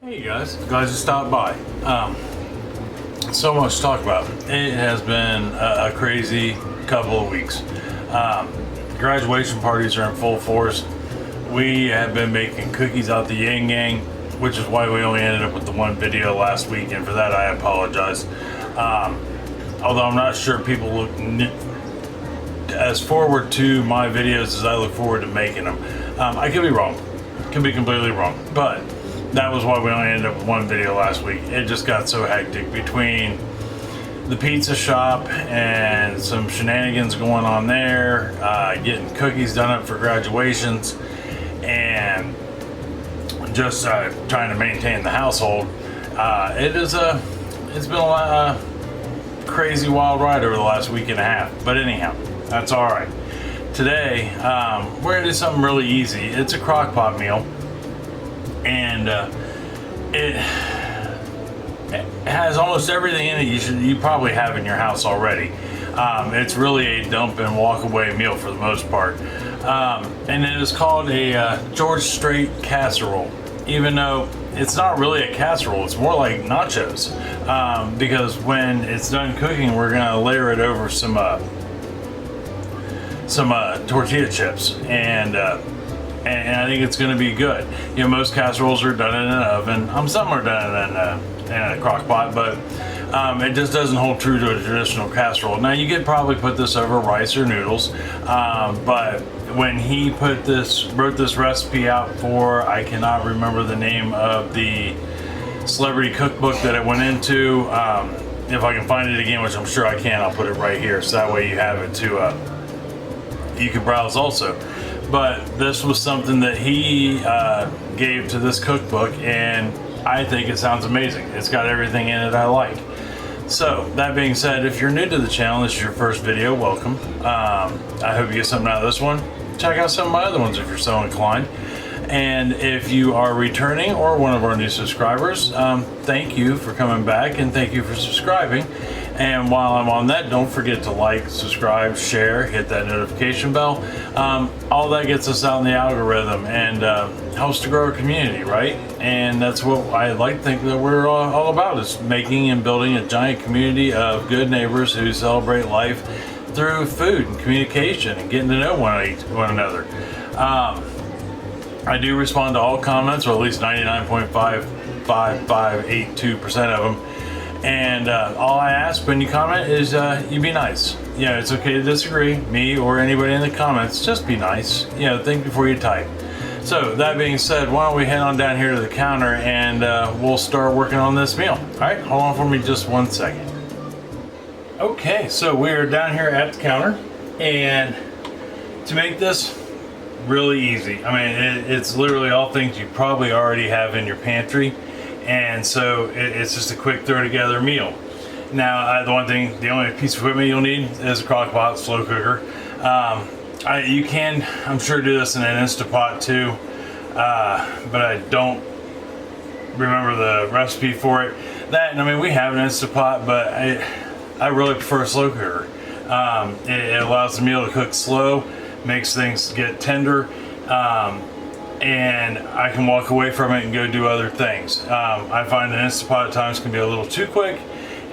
Hey guys, glad you stopped by. So much to talk about. It has been a crazy couple of weeks. Graduation parties are in full force. We have been making cookies out the yin yang, which is why we only ended up with the one video last week, and for that I apologize. Although I'm not sure people look as forward to my videos as I look forward to making them. I could be wrong, could be completely wrong, but that was why we only ended up with one video last week. It just got so hectic between the pizza shop and some shenanigans going on there, getting cookies done up for graduations, and just trying to maintain the household. It's been a crazy wild ride over the last week and a half. But anyhow, that's all right. Today we're gonna do something really easy. It's a crock pot meal. And it has almost everything in it you probably have in your house already. It's really a dump and walk away meal for the most part. And it is called a George Strait casserole, even though it's not really a casserole, it's more like nachos. Because when it's done cooking, we're gonna layer it over some tortilla chips, and I think it's going to be good. You know, most casseroles are done in an oven. Some are done in a crock pot, but it just doesn't hold true to a traditional casserole. Now, you could probably put this over rice or noodles, but when he wrote this recipe out for, I cannot remember the name of the celebrity cookbook that it went into. If I can find it again, which I'm sure I can, I'll put it right here, so that way you have it to you can browse also. But this was something that he gave to this cookbook, and I think it sounds amazing. It's got everything in it I like. So that being said, if you're new to the channel, this is your first video, welcome. I hope you get something out of this one. Check out some of my other ones if you're so inclined. And if you are returning or one of our new subscribers, thank you for coming back, and thank you for subscribing. And while I'm on that, don't forget to like, subscribe, share, hit that notification bell. All that gets us out in the algorithm and helps to grow our community, right? And that's what I like to think that we're all about, is making and building a giant community of good neighbors who celebrate life through food and communication and getting to know one another. I do respond to all comments, or at least 99.55582% of them. And all I ask when you comment is you be nice. You know, it's okay to disagree, me or anybody in the comments, just be nice. You know, think before you type. So that being said, why don't we head on down here to the counter and we'll start working on this meal. All right, hold on for me just 1 second. Okay, so we're down here at the counter, and to make this really easy, I mean, it's literally all things you probably already have in your pantry. And so it's just a quick throw together meal. Now, the only piece of equipment you'll need is a crock pot, slow cooker. You can, I'm sure, do this in an Instapot too, but I don't remember the recipe for it. I mean, we have an Instapot, but I really prefer a slow cooker. It allows the meal to cook slow, makes things get tender, and I can walk away from it and go do other things. I find an Instapot at times can be a little too quick,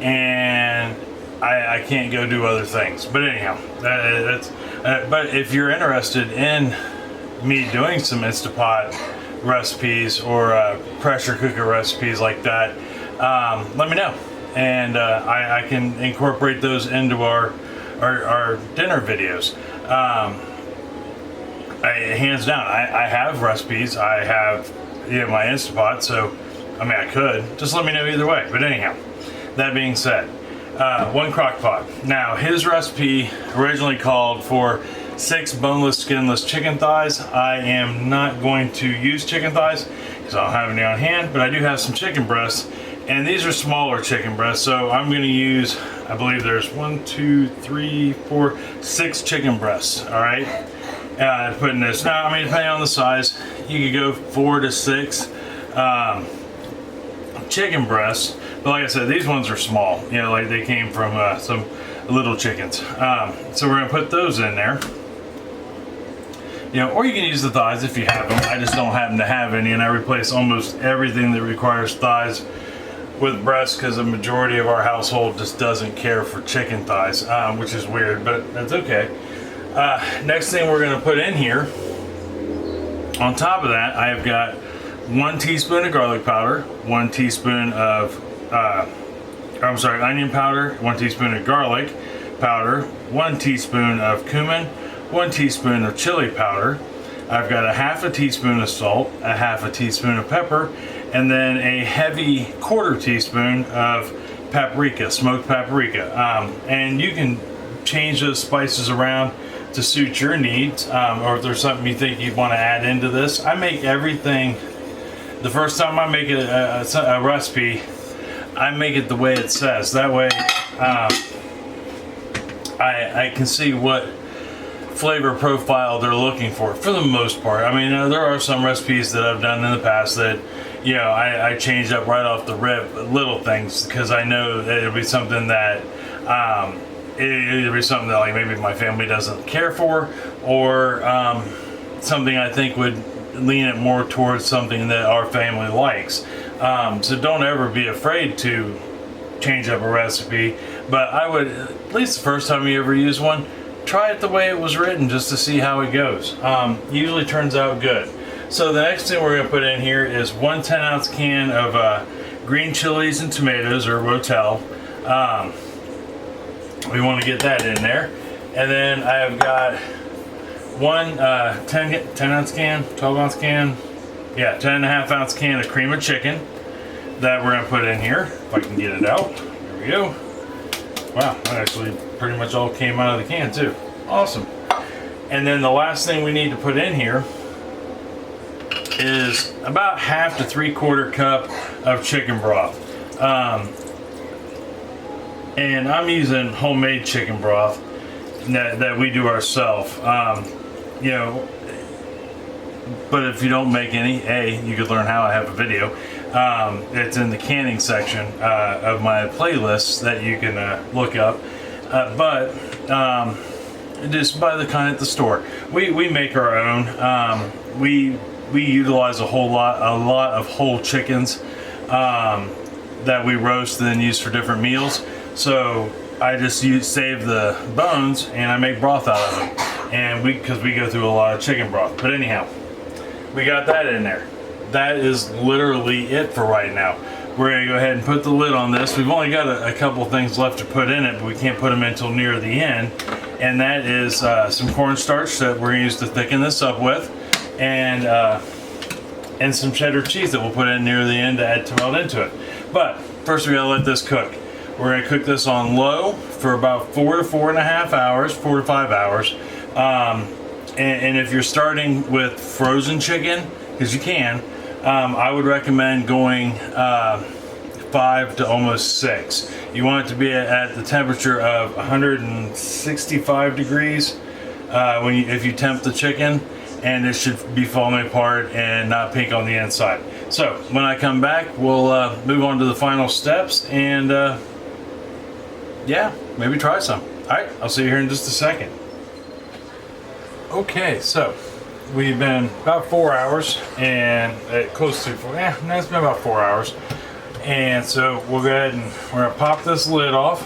and I can't go do other things. But anyhow, but if you're interested in me doing some Instapot recipes or pressure cooker recipes like that, let me know, and I can incorporate those into our dinner videos. Hands down, I have recipes. I have my Instapot, so I mean, I could. Just let me know either way. But anyhow, that being said, one crock pot. Now, his recipe originally called for 6 boneless, skinless chicken thighs. I am not going to use chicken thighs because I don't have any on hand, but I do have some chicken breasts, and these are smaller chicken breasts, so I'm going to use, I believe there's 1, 2, 3, 4, 6 chicken breasts. All right. Putting this, now, I mean, depending on the size, you could go 4 to 6 chicken breasts, but like I said, these ones are small, you know, like they came from some little chickens. So we're gonna put those in there. You know, or you can use the thighs if you have them. I just don't happen to have any, and I replace almost everything that requires thighs with breasts because the majority of our household just doesn't care for chicken thighs, which is weird, but that's okay. Next thing we're going to put in here, on top of that, I have got 1 teaspoon of garlic powder, 1 teaspoon of, onion powder, 1 teaspoon of garlic powder, 1 teaspoon of cumin, 1 teaspoon of chili powder. I've got a half a teaspoon of salt, a half a teaspoon of pepper, and then a heavy 1/4 teaspoon of paprika, smoked paprika. And you can change those spices around to suit your needs, or if there's something you think you want to add into this. I make everything, the first time I make a recipe, I make it the way it says. That way I can see what flavor profile they're looking for the most part. I mean, there are some recipes that I've done in the past that, you know, I change up right off the rip, little things, because I know that it'll be something that it'll be something that like maybe my family doesn't care for, or something I think would lean it more towards something that our family likes. So don't ever be afraid to change up a recipe, but I would, at least the first time you ever use one, try it the way it was written just to see how it goes. Usually turns out good. So the next thing we're going to put in here is 1 10-ounce can of green chilies and tomatoes, or rotel. We want to get that in there. And then I have got 1 10-ounce can, 12-ounce can, yeah, 10.5-ounce can of cream of chicken that we're going to put in here. If I can get it out. There we go. Wow, that actually pretty much all came out of the can too. Awesome. And then the last thing we need to put in here is about 1/2 to 3/4 cup of chicken broth. And I'm using homemade chicken broth that we do ourselves. You know, but if you don't make any, you could learn how. I have a video. It's in the canning section of my playlists that you can look up. But just buy the kind at the store. We make our own. We utilize a lot of whole chickens that we roast and then use for different meals. So I just save the bones and I make broth out of them. And because we go through a lot of chicken broth. But anyhow, we got that in there. That is literally it for right now. We're going to go ahead and put the lid on this. We've only got a couple things left to put in it, but we can't put them until near the end. And that is some cornstarch that we're going to use to thicken this up with, and some cheddar cheese that we'll put in near the end to add to melt into it. But first we got to let this cook. We're going to cook this on low for about 4 to 4.5 hours, 4 to 5 hours. And if you're starting with frozen chicken, because you can, I would recommend going 5 to almost 6. You want it to be at the temperature of 165 degrees if you temp the chicken, and it should be falling apart and not pink on the inside. So when I come back, we'll move on to the final steps, and yeah, maybe try some. All right, I'll see you here in just a second. Okay, so we've been about 4 hours, and close to 4. No, it's been about 4 hours. And so we'll go ahead and we're gonna pop this lid off,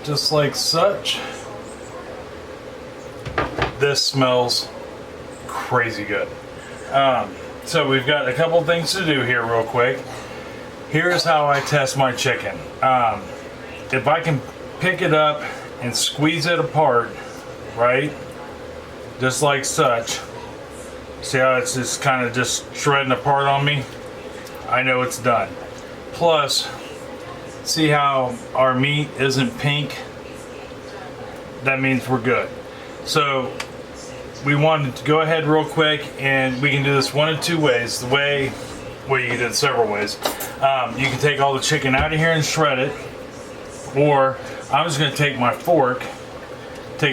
just like such. This smells crazy good. So we've got a couple things to do here real quick. Here's how I test my chicken. If I can pick it up and squeeze it apart, right, just like such, see how it's just kind of just shredding apart on me? I know it's done. Plus, see how our meat isn't pink? That means we're good. So we wanted to go ahead real quick, and we can do this one of two ways. You can do it several ways. You can take all the chicken out of here and shred it, or I'm just gonna take a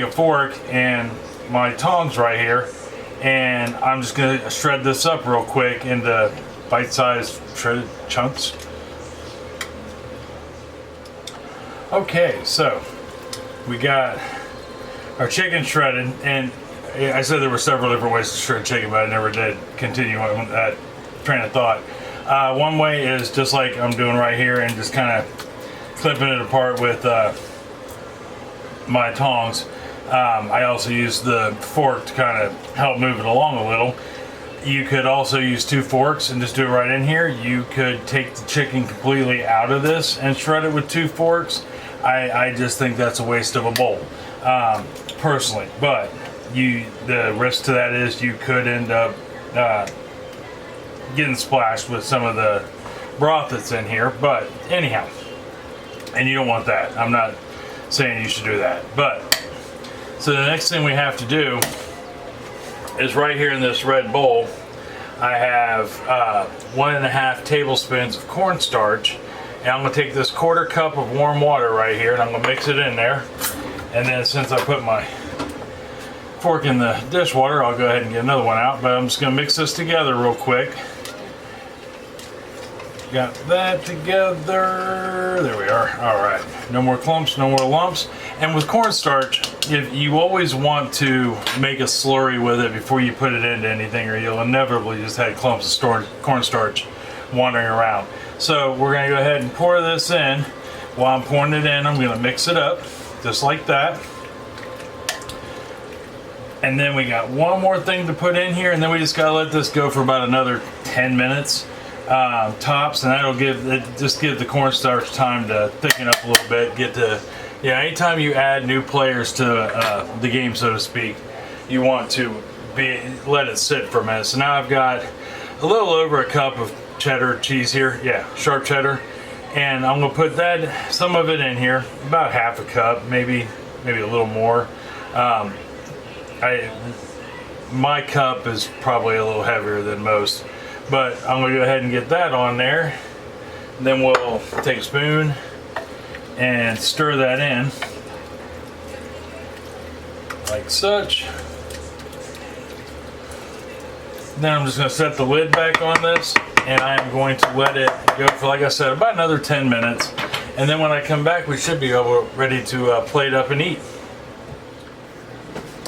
fork and my tongs right here, and I'm just gonna shred this up real quick into bite-sized shredded chunks. Okay, so we got our chicken shredded, and I said there were several different ways to shred chicken, but I never did continue on that train of thought. One way is just like I'm doing right here and just kind of clipping it apart with my tongs. I also use the fork to kind of help move it along a little. You could also use 2 forks and just do it right in here. You could take the chicken completely out of this and shred it with 2 forks. I just think that's a waste of a bowl, personally. But the risk to that is you could end up getting splashed with some of the broth that's in here. But anyhow, and you don't want that. I'm not saying you should do that. But so the next thing we have to do is right here in this red bowl, I have 1.5 tablespoons of cornstarch, and I'm going to take this 1/4 cup of warm water right here, and I'm going to mix it in there. And then since I put my fork in the dishwater, I'll go ahead and get another one out, but I'm just going to mix this together real quick. Got that together. There we are. All right. No more clumps, no more lumps. And with cornstarch, if you always want to make a slurry with it before you put it into anything, or you'll inevitably just have clumps of cornstarch wandering around. So we're going to go ahead and pour this in. While I'm pouring it in, I'm going to mix it up just like that. And then we got one more thing to put in here, and then we just got to let this go for about another 10 minutes. Tops, and that'll give the cornstarch time to thicken up a little bit. Anytime you add new players to the game, so to speak, you want to let it sit for a minute. So now I've got a little over a cup of cheddar cheese here, sharp cheddar, and I'm gonna put some of it in here, about 1/2 cup, maybe a little more. My cup is probably a little heavier than most. But I'm going to go ahead and get that on there. And then we'll take a spoon and stir that in like such. Then I'm just going to set the lid back on this, and I am going to let it go for, like I said, about another 10 minutes. And then when I come back, we should be ready to plate up and eat.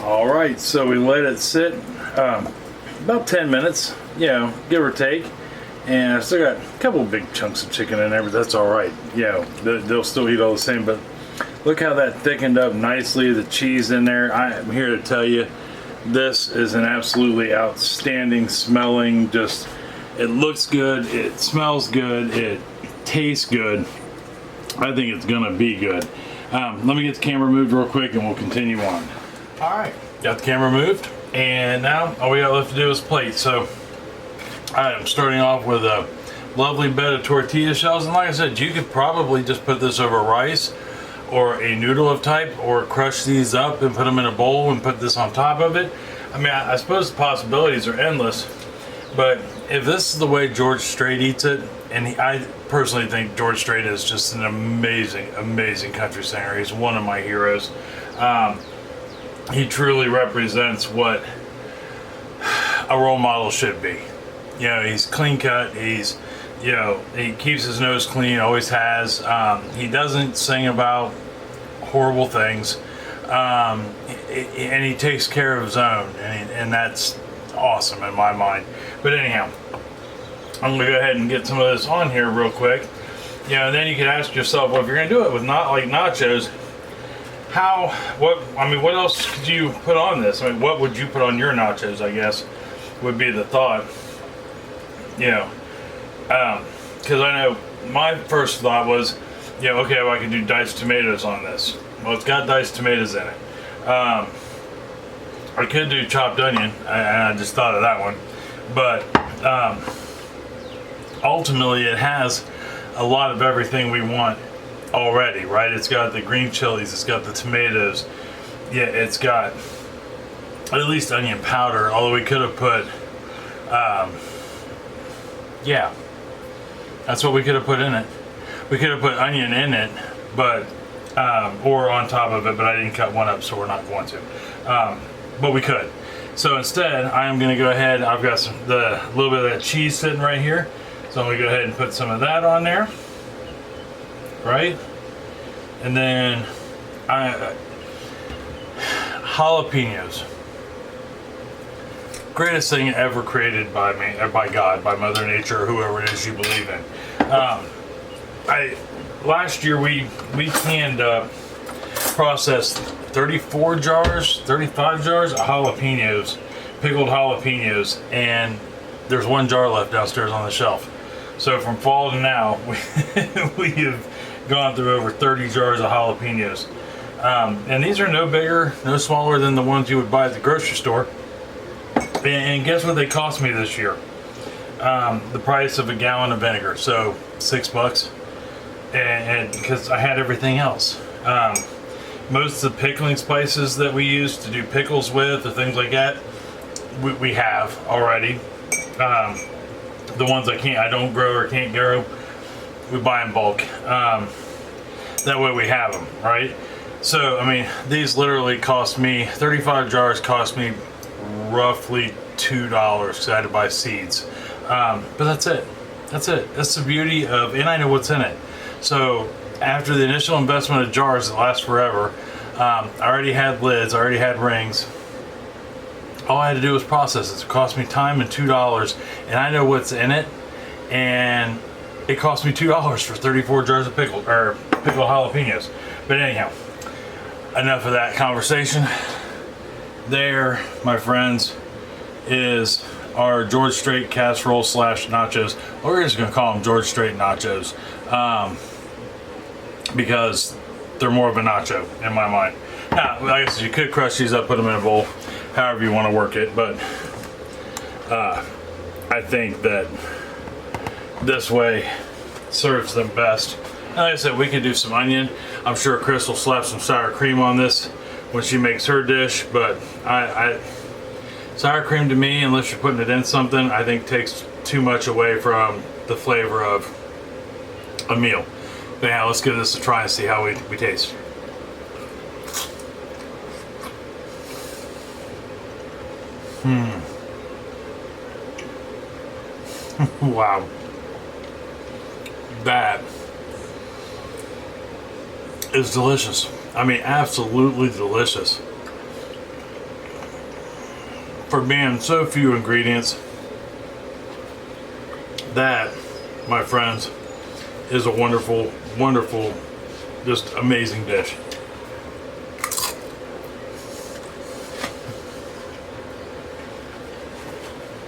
All right, so we let it sit about 10 minutes. Give or take. And I've still got a couple big chunks of chicken in there, but that's all right. They'll still eat all the same. But look how that thickened up nicely. The cheese in there. I'm here to tell you, this is an absolutely outstanding smelling. It looks good. It smells good. It tastes good. I think it's gonna be good. Let me get the camera moved real quick, and we'll continue on. All right, got the camera moved, and now all we got left to do is plate. So I'm starting off with a lovely bed of tortilla shells, and like I said, you could probably just put this over rice or a noodle of type, or crush these up and put them in a bowl and put this on top of it. I mean, I suppose the possibilities are endless, but if this is the way George Strait eats it, and I personally think George Strait is just an amazing country singer. He's one of my heroes. He truly represents what a role model should be. He's clean cut. He keeps his nose clean, always has. He doesn't sing about horrible things, and he takes care of his own, and that's awesome in my mind. But anyhow, I'm gonna go ahead and get some of this on here real quick. Then you could ask yourself, well, if you're gonna do it with nachos, what else could you put on this? I mean, what would you put on your nachos, I guess, would be the thought. Because I know my first thought was, okay, well, I could do diced tomatoes on this. Well, it's got diced tomatoes in it. I could do chopped onion, and I just thought of that one. But ultimately, it has a lot of everything we want already, right? It's got the green chilies, it's got the tomatoes, it's got at least onion powder, although we could have put that's what we could have put in it. We could have put onion in it, but or on top of it, but I didn't cut one up, so we're not going to, but we could. So instead, I am going to go ahead, I've got the little bit of that cheese sitting right here, so I'm going to go ahead and put some of that on there. Right? And then jalapenos. greatest thing ever created by me, or by God, by Mother Nature, or whoever it is you believe in. Last year we canned processed 34 jars, 35 jars of jalapenos, pickled jalapenos, and there's 1 jar left downstairs on the shelf. So from fall to now, we have gone through over 30 jars of jalapenos. And these are no bigger, no smaller than the ones you would buy at the grocery store. And guess what they cost me this year? The price of a gallon of vinegar, so $6. And because I had everything else. Most of the pickling spices that we use to do pickles with or things like that, we have already. The ones I don't grow or can't grow, we buy in bulk. That way we have them, right? So, I mean, these literally cost me, 35 jars cost me roughly $2 because I had to buy seeds. But that's it. That's it. That's the beauty of, and I know what's in it. So after the initial investment of jars that last forever, I already had lids, I already had rings. All I had to do was process it. It cost me time and $2, and I know what's in it. And it cost me $2 for 34 jars of pickled jalapenos. But anyhow, enough of that conversation. There, my friends, is our George Strait casserole / nachos. We're just gonna call them George Strait nachos, because they're more of a nacho in my mind. Now, like I said, you could crush these up, put them in a bowl, however you want to work it, but I think that this way serves them best. And like I said, we could do some onion. I'm sure Chris will slap some sour cream on this when she makes her dish, but sour cream to me, unless you're putting it in something, I think takes too much away from the flavor of a meal. But yeah, let's give this a try and see how we taste. Wow. That is delicious. I mean, absolutely delicious. For being so few ingredients, that, my friends, is a wonderful, wonderful, just amazing dish.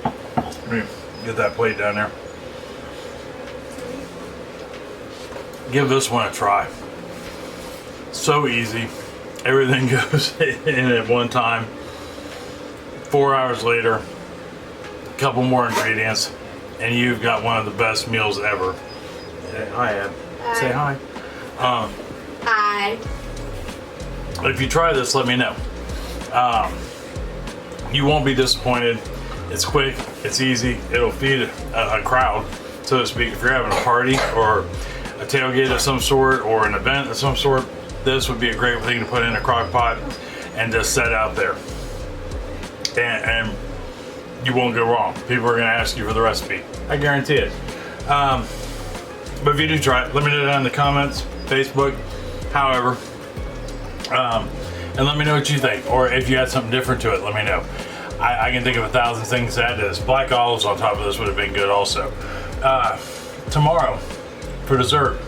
Let me get that plate down there. Give this one a try. So easy. Everything goes in at one time. 4 hours later, a couple more ingredients, and you've got one of the best meals ever. Hi, Ed. Say hi. Hi. If you try this, let me know. You won't be disappointed. It's quick, it's easy, it'll feed a crowd, so to speak. If you're having a party or a tailgate of some sort or an event of some sort, this would be a great thing to put in a crock pot and just set out there. And you won't go wrong. People are going to ask you for the recipe. I guarantee it. But if you do try it, let me know down in the comments, Facebook, however. And let me know what you think. Or if you had something different to it, let me know. I can think of 1,000 things to add to this. Black olives on top of this would have been good also. Tomorrow, for dessert,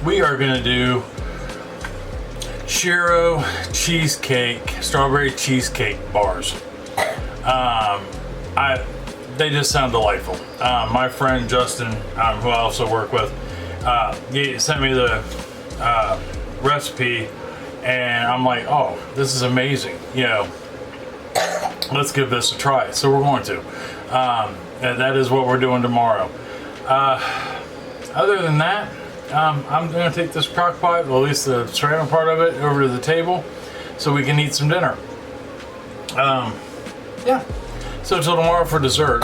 we are going to do Shiro cheesecake, strawberry cheesecake bars. They just sound delightful. My friend Justin, who I also work with, he sent me the recipe, and I'm like, oh, this is amazing. You know, let's give this a try. So we're going to. And that is what we're doing tomorrow. Other than that, I'm going to take this crock pot, or at least the ceramic part of it, over to the table so we can eat some dinner. Yeah. So till tomorrow for dessert,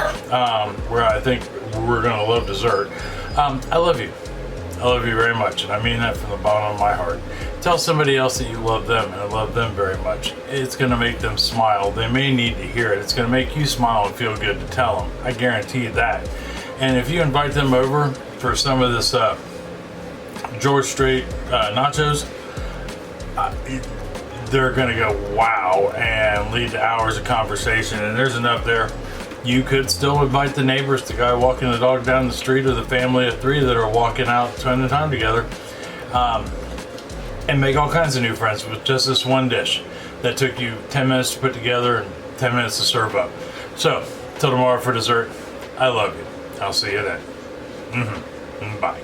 where I think we're going to love dessert. I love you. I love you very much, and I mean that from the bottom of my heart. Tell somebody else that you love them, and I love them very much. It's going to make them smile. They may need to hear it. It's going to make you smile and feel good to tell them. I guarantee you that. And if you invite them over for some of this George Strait nachos, they're going to go wow and lead to hours of conversation. And there's enough there. You could still invite the neighbors, the guy walking the dog down the street, or the family of 3 that are walking out spending time together, and make all kinds of new friends with just this one dish that took you 10 minutes to put together and 10 minutes to serve up. So, till tomorrow for dessert, I love you. I'll see you then. Bye.